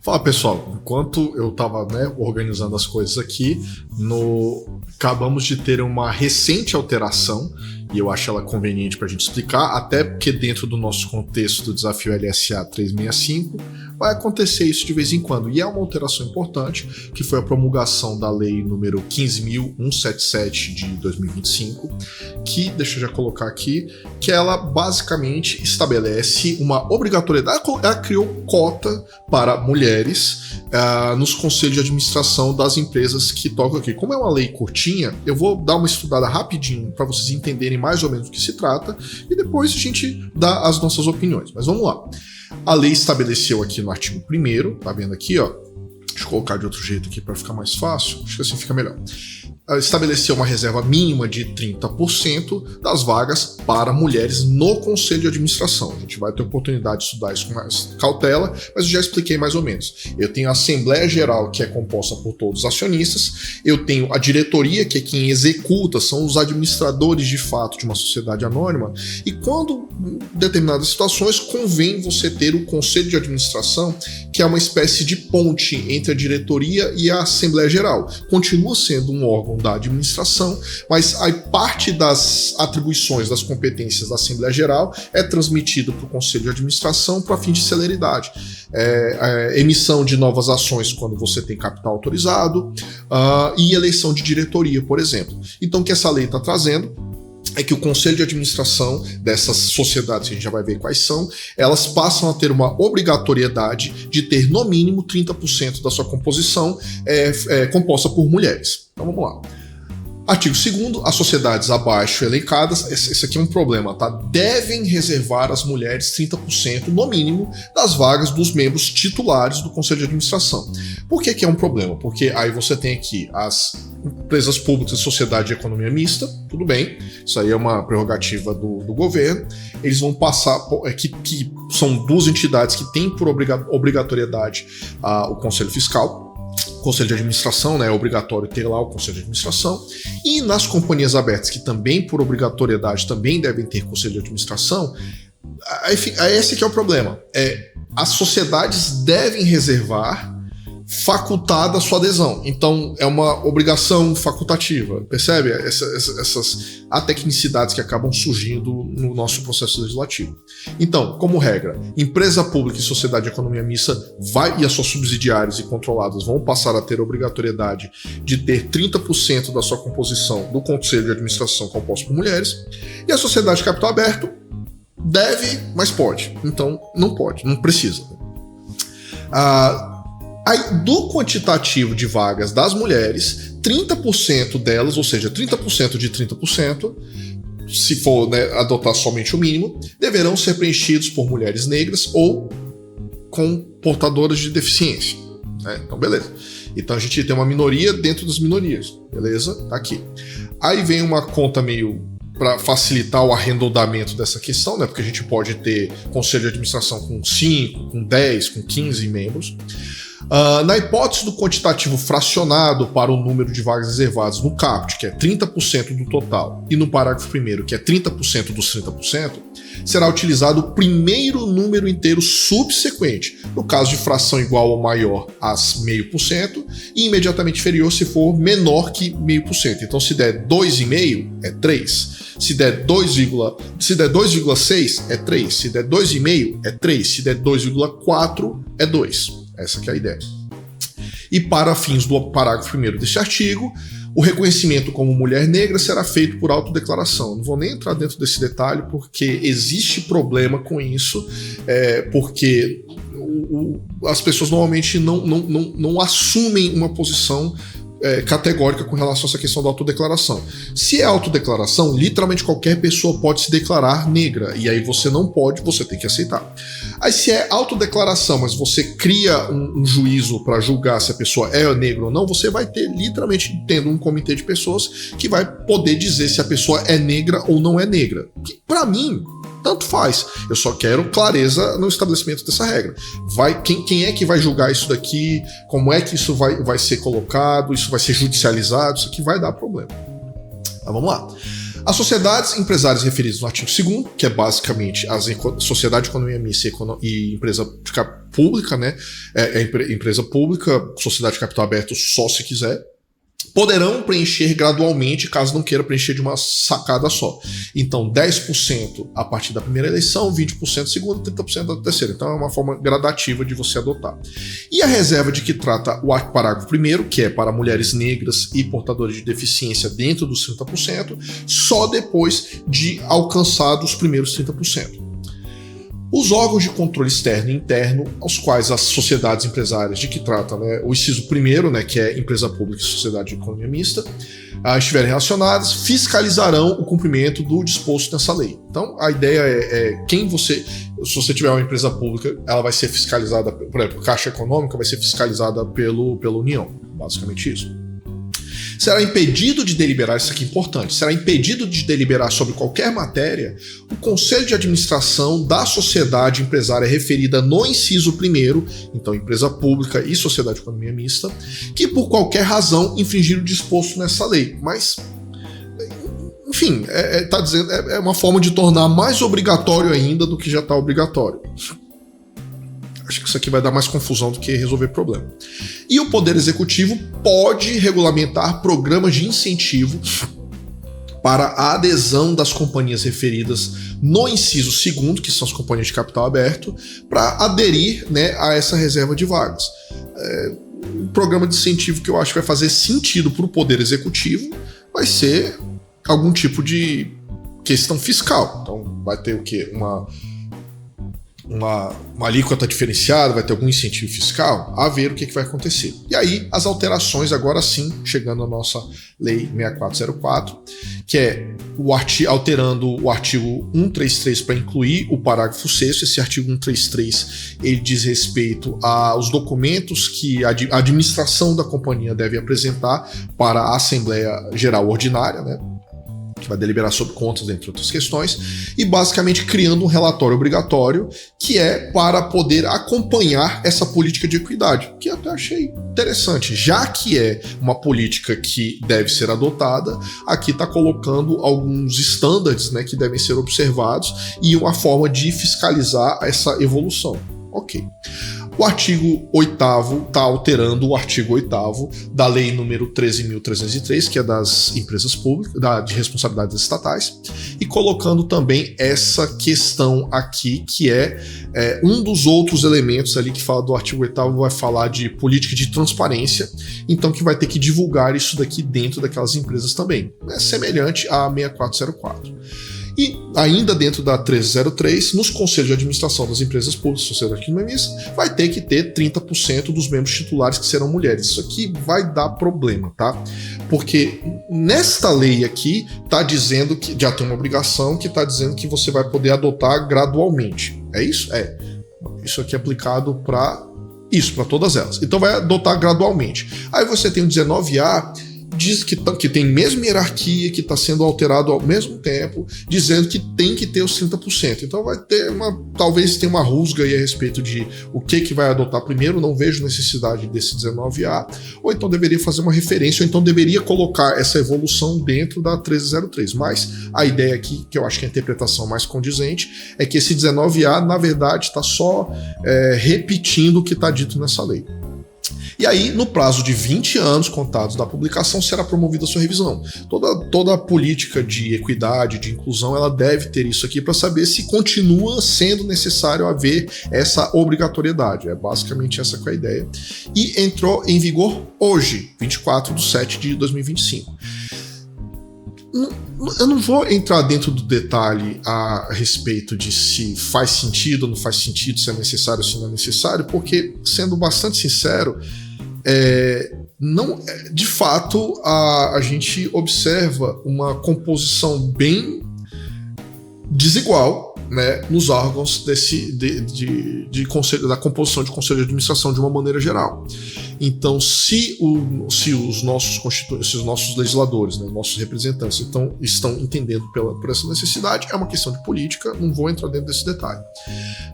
Fala pessoal, enquanto eu estava organizando as coisas aqui, acabamos de ter uma recente alteração e eu acho ela conveniente para a gente explicar, até porque dentro do nosso contexto do desafio LSA 365 vai acontecer isso de vez em quando, e é uma alteração importante, que foi a promulgação da lei número 15.177 de 2025, que, deixa eu já colocar aqui, que ela basicamente estabelece uma obrigatoriedade, ela criou cota para mulheres nos conselhos de administração das empresas que tocam aqui. Como é uma lei curtinha, eu vou dar uma estudada rapidinho para vocês entenderem mais ou menos do que se trata, e depois a gente dá as nossas opiniões, mas vamos lá. A lei estabeleceu aqui no artigo 1º, tá vendo aqui, ó? Deixa eu colocar de outro jeito aqui para ficar mais fácil, acho que assim fica melhor. Estabeleceu uma reserva mínima de 30% das vagas para mulheres no conselho de administração. A gente vai ter oportunidade de estudar isso com mais cautela, mas eu já expliquei mais ou menos. Eu tenho a Assembleia Geral, que é composta por todos os acionistas, eu tenho a diretoria, que é quem executa, são os administradores de fato de uma sociedade anônima, e quando, em determinadas situações, convém você ter o conselho de administração, que é uma espécie de ponte entre a diretoria e a Assembleia Geral. Continua sendo um órgão da administração, mas a parte das atribuições, das competências da Assembleia Geral é transmitido para o Conselho de Administração para fim de celeridade. Emissão de novas ações quando você tem capital autorizado e eleição de diretoria, por exemplo. Então, o que essa lei está trazendo é que o conselho de administração dessas sociedades, que a gente já vai ver quais são, elas passam a ter uma obrigatoriedade de ter no mínimo 30% da sua composição composta por mulheres. Então vamos lá. Artigo 2º, as sociedades abaixo elencadas, esse aqui é um problema, tá? Devem reservar às mulheres 30% no mínimo das vagas dos membros titulares do Conselho de Administração. Por que é um problema? Porque aí você tem aqui as empresas públicas e sociedade de economia mista, tudo bem, isso aí é uma prerrogativa do governo, eles vão passar, que são duas entidades que têm por obrigatoriedade o Conselho Fiscal. Conselho de administração, é obrigatório ter lá o conselho de administração, e nas companhias abertas, que também por obrigatoriedade também devem ter conselho de administração, esse que é o problema. As sociedades devem reservar facultada a sua adesão. Então, é uma obrigação facultativa. Percebe? Essas atecnicidades que acabam surgindo no nosso processo legislativo. Então, como regra, empresa pública e sociedade de economia mista e as suas subsidiárias e controladas vão passar a ter a obrigatoriedade de ter 30% da sua composição do conselho de administração composto por mulheres, e a sociedade de capital aberto deve, mas pode. Então, não pode, não precisa. Do quantitativo de vagas das mulheres, 30% delas, ou seja, 30% de 30%, se for adotar somente o mínimo, deverão ser preenchidos por mulheres negras ou com portadoras de deficiência. Então, beleza. Então, a gente tem uma minoria dentro das minorias. Beleza? Tá aqui. Aí vem uma conta meio para facilitar o arredondamento dessa questão, porque a gente pode ter conselho de administração com 5, com 10, com 15 membros. Na hipótese do quantitativo fracionado para o número de vagas reservadas no caput, que é 30% do total, e no parágrafo 1º, que é 30% dos 30%, será utilizado o primeiro número inteiro subsequente, no caso de fração igual ou maior a 0,5%, e imediatamente inferior se for menor que 0,5%. Então, se der 2,5%, é 3%. Se der 2,6%, é 3%. Se der 2,5%, é 3%. Se der 2,4%, é 2%. Essa que é a ideia. E para fins do parágrafo 1º deste artigo, o reconhecimento como mulher negra será feito por autodeclaração. Não vou nem entrar dentro desse detalhe, porque existe problema com isso, porque as pessoas normalmente não assumem uma posição categórica com relação a essa questão da autodeclaração. Se é autodeclaração, literalmente qualquer pessoa pode se declarar negra, e aí você não pode, você tem que aceitar. Aí se é autodeclaração, mas você cria um juízo para julgar se a pessoa é negra ou não, você vai ter, literalmente, tendo um comitê de pessoas que vai poder dizer se a pessoa é negra ou não é negra. Que, para mim, tanto faz. Eu só quero clareza no estabelecimento dessa regra. Quem é que vai julgar isso daqui? Como é que isso vai ser colocado? Isso vai ser judicializado? Isso aqui vai dar problema. Então, vamos lá. As sociedades empresárias referidas no artigo 2º, que é basicamente a sociedade de economia mista e empresa pública, né? Empresa pública, sociedade de capital aberto só se quiser, poderão preencher gradualmente, caso não queira preencher de uma sacada só. Então, 10% a partir da primeira eleição, 20% da segunda, 30% da terceira. Então, é uma forma gradativa de você adotar. E a reserva de que trata o parágrafo 1º, que é para mulheres negras e portadores de deficiência dentro dos 30%, só depois de alcançar os primeiros 30%. Os órgãos de controle externo e interno, aos quais as sociedades empresárias de que trata, né, o inciso 1º, né, que é empresa pública e sociedade de economia mista, estiverem relacionadas, fiscalizarão o cumprimento do disposto nessa lei. Então, a ideia se você tiver uma empresa pública, ela vai ser fiscalizada, por exemplo, Caixa Econômica vai ser fiscalizada pela União, basicamente isso. Será impedido de deliberar, isso aqui é importante, será impedido de deliberar sobre qualquer matéria o Conselho de Administração da sociedade empresária referida no inciso 1º, então empresa pública e sociedade de economia mista, que por qualquer razão infringir o disposto nessa lei. Mas, enfim, tá dizendo, é uma forma de tornar mais obrigatório ainda do que já está obrigatório. Acho que isso aqui vai dar mais confusão do que resolver problema. E o Poder Executivo pode regulamentar programas de incentivo para a adesão das companhias referidas no inciso 2º, que são as companhias de capital aberto, para aderir, né, a essa reserva de vagas. Um programa de incentivo que eu acho que vai fazer sentido para o Poder Executivo vai ser algum tipo de questão fiscal. Então vai ter o quê? Uma alíquota diferenciada, vai ter algum incentivo fiscal, a ver o que vai acontecer. E aí, as alterações, agora sim, chegando à nossa Lei 6404, que é alterando o artigo 133 para incluir o parágrafo 6º. Esse artigo 133, ele diz respeito aos documentos que a administração da companhia deve apresentar para a Assembleia Geral Ordinária, né? Que vai deliberar sobre contas, entre outras questões, e basicamente criando um relatório obrigatório que é para poder acompanhar essa política de equidade, que eu até achei interessante, já que é uma política que deve ser adotada, aqui está colocando alguns estándares, né, que devem ser observados e uma forma de fiscalizar essa evolução. Ok. O artigo 8º está alterando o artigo 8º da Lei número 13.303, que é das empresas públicas, de responsabilidades estatais, e colocando também essa questão aqui, que é um dos outros elementos ali que fala do artigo 8º, vai falar de política de transparência, então que vai ter que divulgar isso daqui dentro daquelas empresas também. É semelhante à 6404. E ainda dentro da 1303, nos conselhos de administração das empresas públicas, sociedade de economia mista, vai ter que ter 30% dos membros titulares que serão mulheres. Isso aqui vai dar problema, tá? Porque nesta lei aqui tá dizendo que já tem uma obrigação que tá dizendo que você vai poder adotar gradualmente. É isso? É. Isso aqui é aplicado para todas elas. Então vai adotar gradualmente. Aí você tem o 19A, diz que tem mesma hierarquia, que está sendo alterado ao mesmo tempo, dizendo que tem que ter os 30%. Então vai ter talvez tenha uma rusga aí a respeito de o que vai adotar primeiro, não vejo necessidade desse 19A, ou então deveria fazer uma referência, ou então deveria colocar essa evolução dentro da 1303. Mas a ideia aqui, que eu acho que é a interpretação mais condizente, é que esse 19A, na verdade, está só repetindo o que está dito nessa lei. E aí, no prazo de 20 anos contados da publicação, será promovida a sua revisão. Toda a política de equidade, de inclusão, ela deve ter isso aqui para saber se continua sendo necessário haver essa obrigatoriedade. É basicamente essa que é a ideia. E entrou em vigor hoje, 24/7/2025. Eu não vou entrar dentro do detalhe a respeito de se faz sentido ou não faz sentido, se é necessário ou se não é necessário, porque, sendo bastante sincero, de fato a gente observa uma composição bem desigual, né, nos órgãos da composição de conselho de administração de uma maneira geral. Então, se os nossos legisladores, né, nossos representantes estão entendendo por essa necessidade, é uma questão de política, não vou entrar dentro desse detalhe.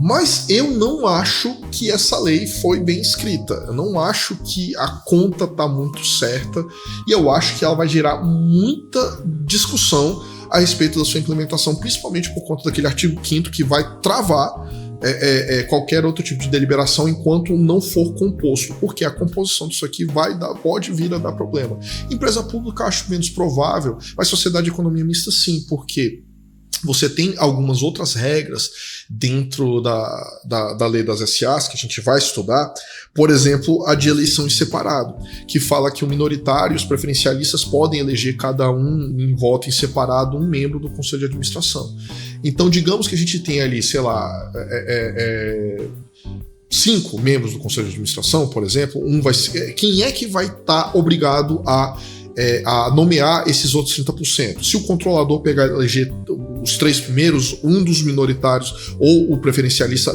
Mas eu não acho que essa lei foi bem escrita, eu não acho que a conta está muito certa, e eu acho que ela vai gerar muita discussão a respeito da sua implementação, principalmente por conta daquele artigo 5º que vai travar qualquer outro tipo de deliberação enquanto não for composto, porque a composição disso aqui pode vir a dar problema. Empresa pública acho menos provável, mas sociedade de economia mista sim, porque você tem algumas outras regras dentro da lei das SAs que a gente vai estudar, por exemplo, a de eleição em separado, que fala que o minoritário e os preferencialistas podem eleger cada um em voto em separado um membro do conselho de administração. Então, digamos que a gente tem ali, sei lá, 5 membros do conselho de administração, por exemplo, quem é que vai estar obrigado a nomear esses outros 30%? Se o controlador pegar e eleger os 3 primeiros, um dos minoritários ou o preferencialista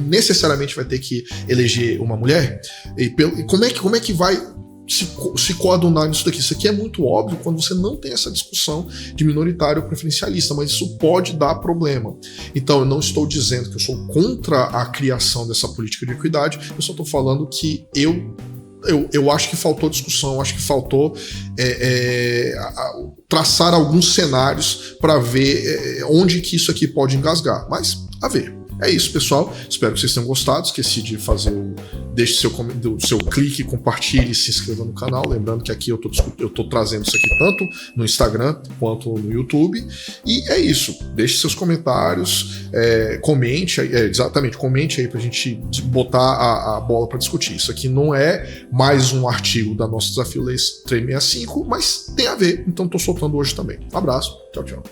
necessariamente vai ter que eleger uma mulher? E como é que vai se coadunar nisso daqui? Isso aqui é muito óbvio quando você não tem essa discussão de minoritário ou preferencialista, mas isso pode dar problema. Então eu não estou dizendo que eu sou contra a criação dessa política de equidade, eu só estou falando que eu acho que faltou discussão, eu acho que faltou traçar alguns cenários para ver onde que isso aqui pode engasgar. Mas, a ver. É isso, pessoal. Espero que vocês tenham gostado. Esqueci de deixe seu clique, compartilhe e se inscreva no canal. Lembrando que aqui eu tô trazendo isso aqui tanto no Instagram quanto no YouTube. E é isso. Deixe seus comentários, comente aí pra gente botar a bola para discutir. Isso aqui não é mais um artigo da nosso Desafio Leis 365, mas tem a ver. Então tô soltando hoje também. Um abraço. Tchau, tchau.